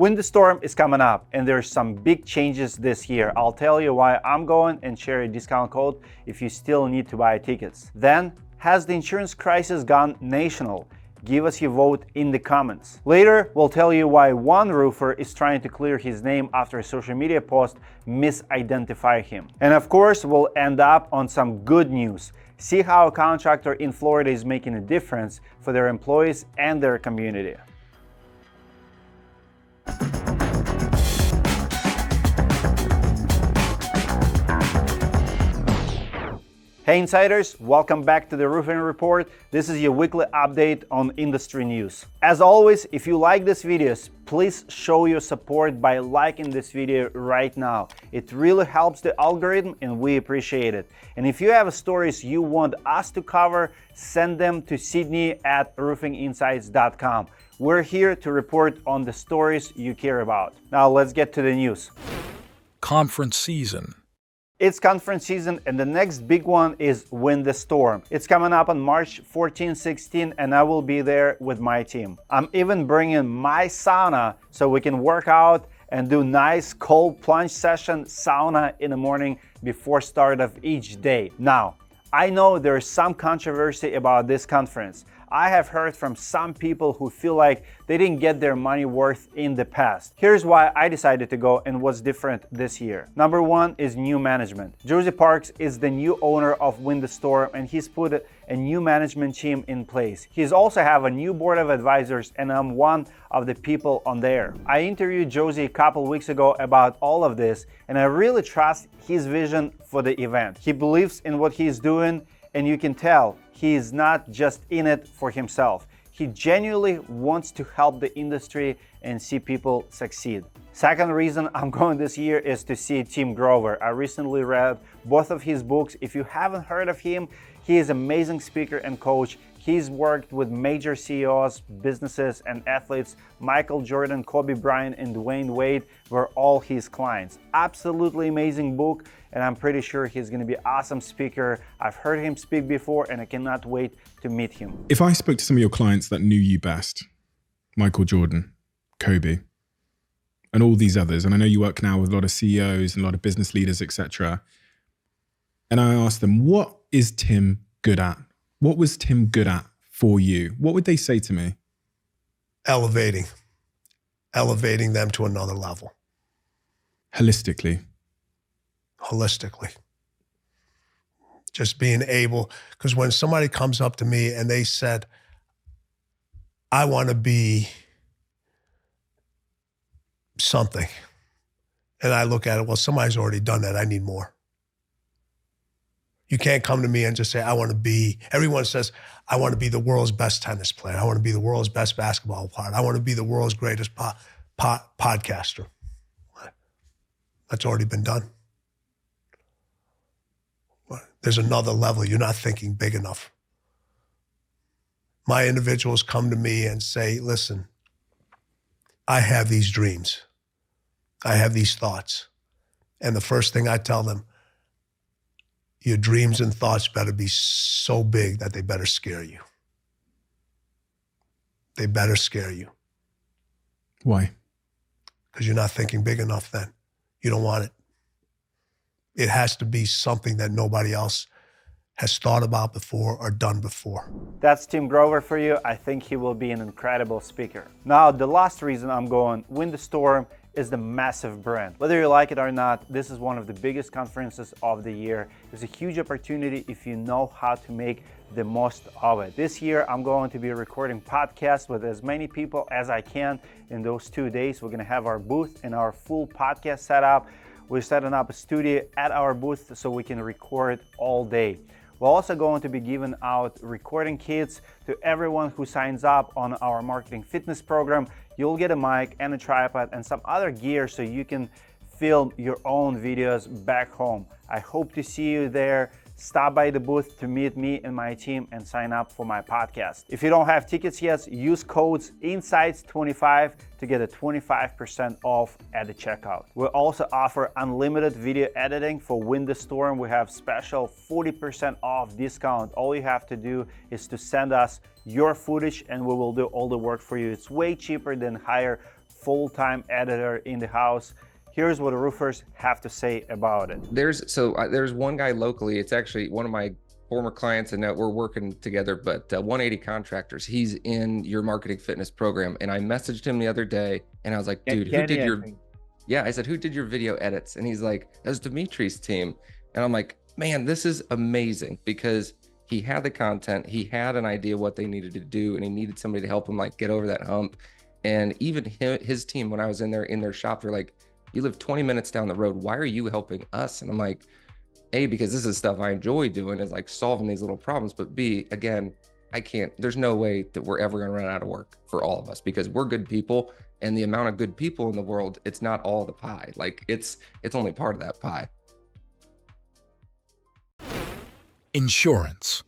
When the storm is coming up and there's some big changes this year, I'll tell you why I'm going and share a discount code if you still need to buy tickets. Then, has the insurance crisis gone national? Give us your vote in the comments. Later, we'll tell you why one roofer is trying to clear his name after a social media post misidentified him. And of course, we'll end up on some good news. See how a contractor in Florida is making a difference for their employees and their community. Hey insiders, welcome back to the Roofing Report. This is your weekly update on industry news. As always, if you like these videos, please show your support by liking this video right now. It really helps the algorithm and we appreciate it. And if you have stories you want us to cover, send them to Sydney@roofinginsights.com. We're here to report on the stories you care about. Now let's get to the news. Conference season. It's conference season and the next big one is Win the Storm. It's coming up on March 14-16 and I will be there with my team. I'm even bringing my sauna so we can work out and do nice cold plunge session sauna in the morning before start of each day. Now, I know there is some controversy about this conference. I have heard from some people who feel like they didn't get their money worth in the past. Here's why I decided to go and what's different this year. Number one is new management. Josie Parks is the new owner of Win the Storm and he's put a new management team in place. He's also have a new board of advisors and I'm one of the people on there. I interviewed Josie a couple weeks ago about all of this and I really trust his vision for the event. He believes in what he's doing and you can tell he is not just in it for himself. He genuinely wants to help the industry and see people succeed. Second reason I'm going this year is to see Tim Grover. I recently read both of his books. If you haven't heard of him, he is an amazing speaker and coach. He's worked with major CEOs, businesses, and athletes. Michael Jordan, Kobe Bryant, and Dwayne Wade were all his clients. Absolutely amazing book, and I'm pretty sure he's going to be an awesome speaker. I've heard him speak before, and I cannot wait to meet him. If I spoke to some of your clients that knew you best, Michael Jordan, Kobe, and all these others, and I know you work now with a lot of CEOs and a lot of business leaders, etc., and I asked them, what is Tim good at? What was Tim good at for you? What would they say to me? Elevating them to another level. Holistically. Just being able, because when somebody comes up to me and they said, I want to be something, and I look at it, well, somebody's already done that, I need more. You can't come to me and just say, I want to be, everyone says, I want to be the world's best tennis player. I want to be the world's best basketball player. I want to be the world's greatest podcaster. That's already been done. There's another level. You're not thinking big enough. My individuals come to me and say, listen, I have these dreams. I have these thoughts. And the first thing I tell them, your dreams and thoughts better be so big that they better scare you. They better scare you. Why? Because you're not thinking big enough then. You don't want it. It has to be something that nobody else has thought about before or done before. That's Tim Grover for you. I think he will be an incredible speaker. Now, the last reason I'm going, Win the Storm, is the massive brand. Whether you like it or not, this is one of the biggest conferences of the year. It's a huge opportunity if you know how to make the most of it. This year, I'm going to be recording podcasts with as many people as I can in those 2 days. We're gonna have our booth and our full podcast setup. We're setting up a studio at our booth so we can record all day. We're also going to be giving out recording kits to everyone who signs up on our marketing fitness program. You'll get a mic and a tripod and some other gear so you can film your own videos back home. I hope to see you there. Stop by the booth to meet me and my team and sign up for my podcast. If you don't have tickets yet, use codes INSIGHTS25 to get a 25% off at the checkout. We also offer unlimited video editing for Win the Storm. We have special 40% off discount. All you have to do is to send us your footage and we will do all the work for you. It's way cheaper than hire full-time editor in the house. Here's what roofers have to say about it. There's one guy locally. It's actually one of my former clients, and we're working together, but 180 Contractors, he's in your marketing fitness program. And I messaged him the other day and I was like, dude, who did your, I said, who did your video edits? And he's like, that's Dimitri's team. And I'm like, man, this is amazing, because he had the content, he had an idea what they needed to do, and he needed somebody to help him like get over that hump. And even his team, when I was in their shop, they're like, you live 20 minutes down the road, why are you helping us? And I'm like, A, because this is stuff I enjoy doing, is like solving these little problems. But B, again, there's no way that we're ever gonna run out of work for all of us, because we're good people, and the amount of good people in the world, it's not all the pie. Like it's only part of that pie. Insurance.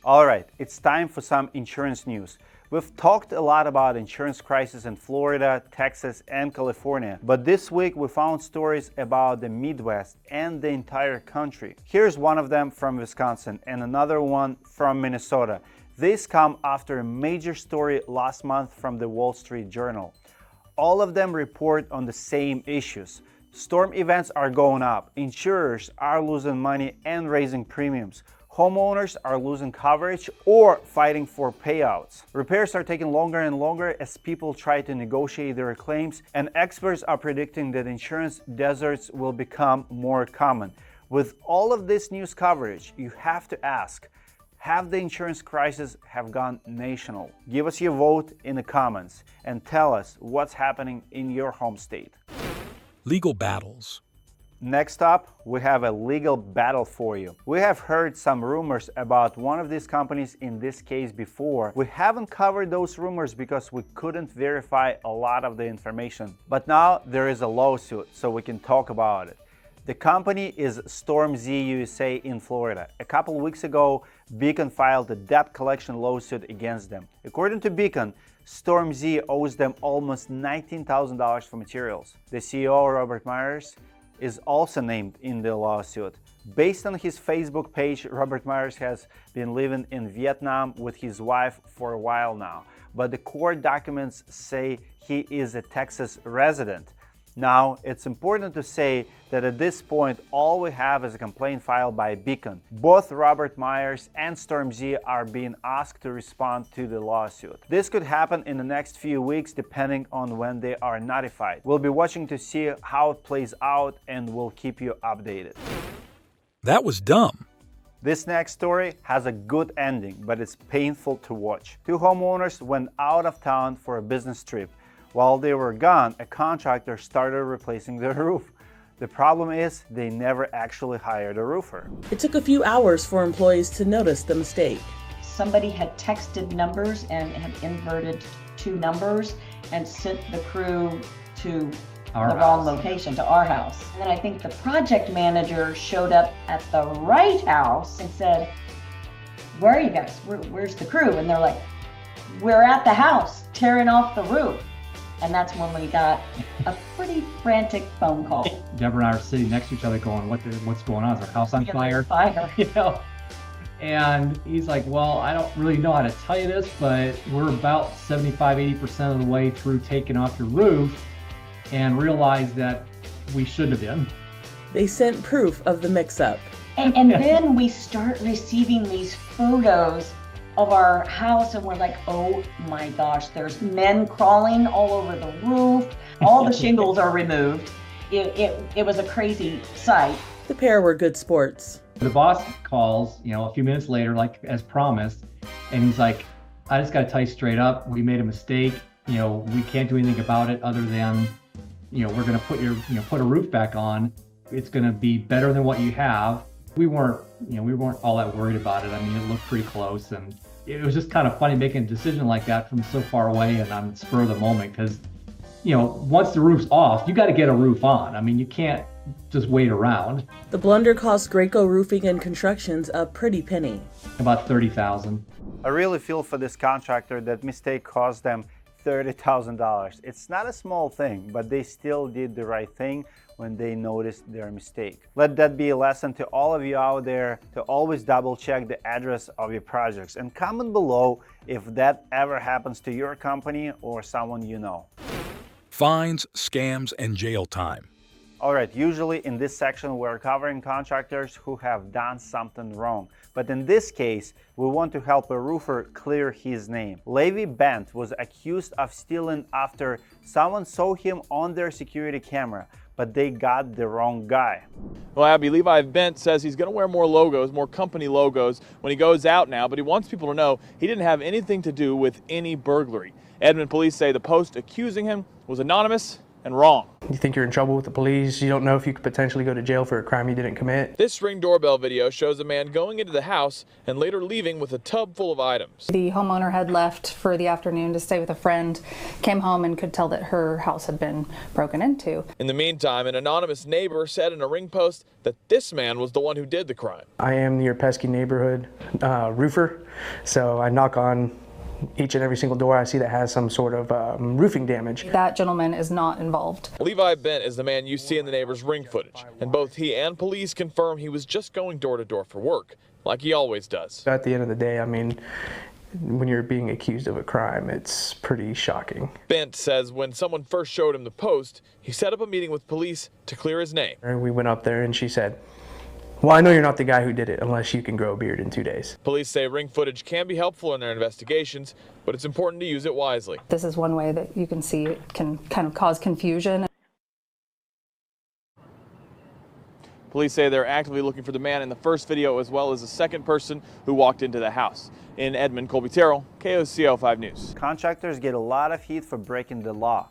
All right, it's time for some insurance news. We've talked a lot about insurance crisis in Florida, Texas, and California, but this week we found stories about the Midwest and the entire country. Here's one of them from Wisconsin and another one from Minnesota. These come after a major story last month from the Wall Street Journal. All of them report on the same issues. Storm events are going up, insurers are losing money and raising premiums. Homeowners are losing coverage or fighting for payouts. Repairs are taking longer and longer as people try to negotiate their claims, and experts are predicting that insurance deserts will become more common. With all of this news coverage, you have to ask, have the insurance crisis have gone national? Give us your vote in the comments and tell us what's happening in your home state. Legal battles. Next up, we have a legal battle for you. We have heard some rumors about one of these companies in this case before. We haven't covered those rumors because we couldn't verify a lot of the information. But now there is a lawsuit, so we can talk about it. The company is StormzUSA in Florida. A couple weeks ago, Beacon filed a debt collection lawsuit against them. According to Beacon, StormZ owes them almost $19,000 for materials. The CEO, Robert Myers, is also named in the lawsuit. Based on his Facebook page, Robert Myers has been living in Vietnam with his wife for a while now, but the court documents say he is a Texas resident. Now, it's important to say that at this point, all we have is a complaint filed by Beacon. Both Robert Myers and StormZ are being asked to respond to the lawsuit. This could happen in the next few weeks, depending on when they are notified. We'll be watching to see how it plays out, and we'll keep you updated. That was dumb. This next story has a good ending, but it's painful to watch. Two homeowners went out of town for a business trip. While they were gone, a contractor started replacing their roof. The problem is they never actually hired a roofer. It took a few hours for employees to notice the mistake. Somebody had texted numbers and had inverted two numbers and sent the crew to the wrong location, to our house. And then I think the project manager showed up at the right house and said, where are you guys? Where's the crew? And they're like, we're at the house tearing off the roof. And that's when we got a pretty frantic phone call. Deborah and I are sitting next to each other going, what's going on? Is our house on fire? You know? And he's like, well, I don't really know how to tell you this, but we're about 75–80% of the way through taking off your roof and realized that we shouldn't have been. They sent proof of the mix-up. And then we start receiving these photos of our house, and we're like, oh my gosh, there's men crawling all over the roof. All the shingles are removed. It was a crazy sight. The pair were good sports. The boss calls, a few minutes later, like as promised, and he's like, I just got to tell you straight up, we made a mistake. We can't do anything about it other than, we're going to put a roof back on. It's going to be better than what you have. We weren't all that worried about it. I mean, it looked pretty close, and it was just kind of funny making a decision like that from so far away and on the spur of the moment, because, once the roof's off, you got to get a roof on. I mean, you can't just wait around. The blunder cost Graco Roofing and Constructions a pretty penny. About $30,000. I really feel for this contractor. That mistake cost them $30,000. It's not a small thing, but they still did the right thing when they noticed their mistake. Let that be a lesson to all of you out there to always double check the address of your projects, and comment below if that ever happens to your company or someone you know. fines, scams, and jail time. All right, usually in this section we're covering contractors who have done something wrong. But in this case, we want to help a roofer clear his name. Levi Bent was accused of stealing after someone saw him on their security camera, but they got the wrong guy. Well, Abby, Levi Bent says he's going to wear more logos, more company logos when he goes out now, but he wants people to know he didn't have anything to do with any burglary. Edmond police say the post accusing him was anonymous and wrong. You think you're in trouble with the police, you don't know if you could potentially go to jail for a crime you didn't commit. This Ring doorbell video shows a man going into the house and later leaving with a tub full of items. The homeowner had left for the afternoon to stay with a friend, came home and could tell that her house had been broken into. In the meantime, an anonymous neighbor said in a Ring post that this man was the one who did the crime. I am your pesky neighborhood roofer, so I knock on each and every single door I see that has some sort of roofing damage. That gentleman is not involved. Levi Bent is the man you see in the neighbor's Ring footage, and both he and police confirm he was just going door to door for work, like he always does. At the end of the day, I mean, when you're being accused of a crime, it's pretty shocking. Bent says when someone first showed him the post, he set up a meeting with police to clear his name. And we went up there and she said, "Well, I know you're not the guy who did it unless you can grow a beard in 2 days." Police say Ring footage can be helpful in their investigations, but it's important to use it wisely. This is one way that you can see it can kind of cause confusion. Police say they're actively looking for the man in the first video as well as the second person who walked into the house. In Edmond, Colby Terrell, KOCO 5 News. Contractors get a lot of heat for breaking the law.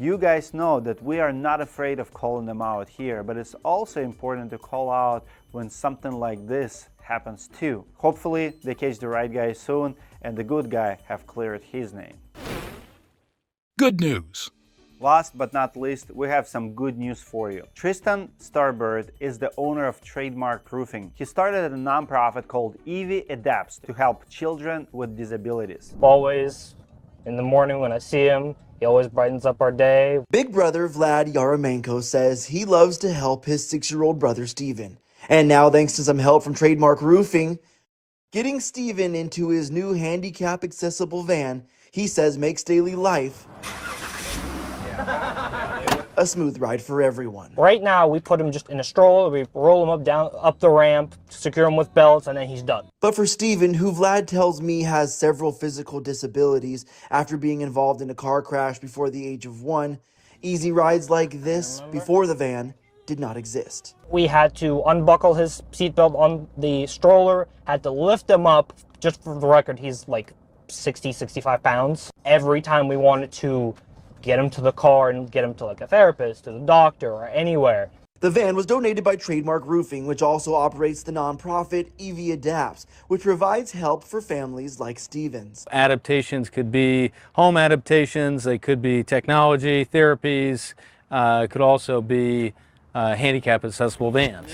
You guys know that we are not afraid of calling them out here, but it's also important to call out when something like this happens too. Hopefully they catch the right guy soon and the good guy have cleared his name. Good news. Last but not least, we have some good news for you. Tristan Starbird is the owner of Trademark Roofing. He started a nonprofit called UZCATEGUI Adapts to help children with disabilities. Always in the morning when I see him, he always brightens up our day. Big brother Vlad Yaramenko says he loves to help his 6-year-old brother Steven. And now, thanks to some help from Trademark Roofing, getting Steven into his new handicap accessible van, he says makes daily life a smooth ride for everyone. Right now, we put him just in a stroller, we roll him up the ramp, secure him with belts, and then he's done. But for Steven, who Vlad tells me has several physical disabilities after being involved in a car crash before the age of 1, easy rides like this before the van did not exist. We had to unbuckle his seatbelt on the stroller, had to lift him up. Just for the record, he's like 60, 65 pounds. Every time we wanted to get him to the car and get him to like a therapist, to the doctor, or anywhere. The van was donated by Trademark Roofing, which also operates the nonprofit UZCATEGUI Adapts, which provides help for families like Steven's. Adaptations could be home adaptations, they could be technology, therapies, it could also be handicap accessible vans.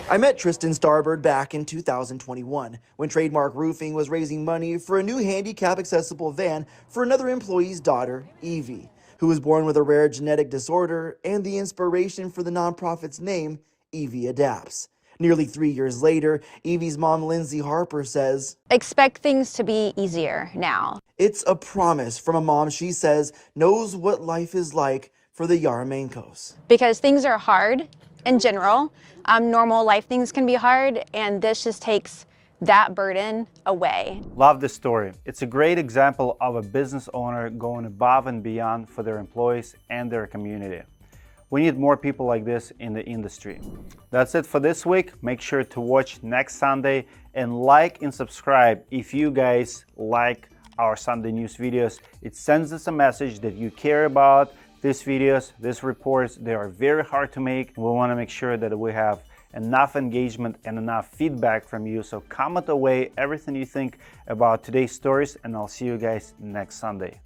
I met Tristan Starbird back in 2021 when Trademark Roofing was raising money for a new handicap accessible van for another employee's daughter, Evie, who was born with a rare genetic disorder and the inspiration for the nonprofit's name, UZCATEGUI Adapts. Nearly 3 years later, Evie's mom, Lindsay Harper, says, "Expect things to be easier now." It's a promise from a mom she says knows what life is like for the Yaramenkos. Because things are hard in general. Normal life things can be hard, and this just takes that burden away. Love this story. It's a great example of a business owner going above and beyond for their employees and their community. We need more people like this in the industry. That's it for this week. Make sure to watch next Sunday and like and subscribe if you guys like our Sunday news videos. It sends us a message that you care about these videos, these reports. They are very hard to make. We want to make sure that we have enough engagement and enough feedback from you. So comment away everything you think about today's stories, and I'll see you guys next Sunday.